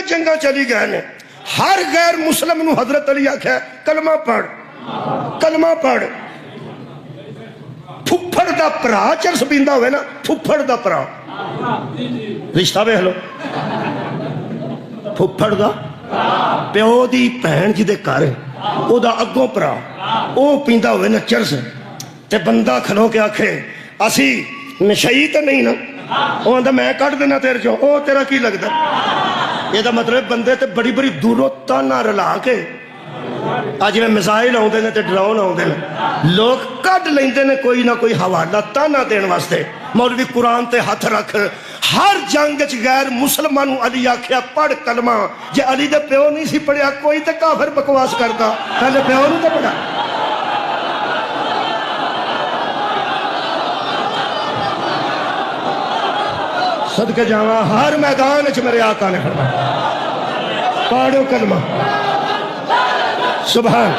जंगा चली गए ने, हर गैर मुस्लिम नूं हजरत अली आख्या कलमा पढ़, कलमा पढ़। फुफड़ दा भरा चरस पींदा होवे ना, फुफड़ दा भरा, रिश्ता वेख लो, फुफड़ दा प्यो दी भैन जिहदे घर ओदा अगों भरा ओ पींदा होवे ना चरस, ते बंदा खलो के आखे असी नशई तो नहीं ना, वो आंदा मैं कट देना तेरे चो, ओ तेरा की लगता। यदा मतलब बंदे ते बड़ी बड़ी दूरों ताना रला के अज में मिसाइल आते हैं तो ड्रोन आते हैं, लोग कट लेंदे ने कोई ना कोई हवाला ताना देने वास्ते। मौलवी कुरान ते हथ रख, हर जंग च गैर मुसलमान अली आख्या पढ़ कलमा, जे अली दे प्यो नहीं सी पढ़िया कोई तो काफिर बकवास करता, पहले प्यो नूं तो पढ़ा। सदके जावा हर मैदान च मेरे आका ने फरमाया पढ़ो कलमा। सुभान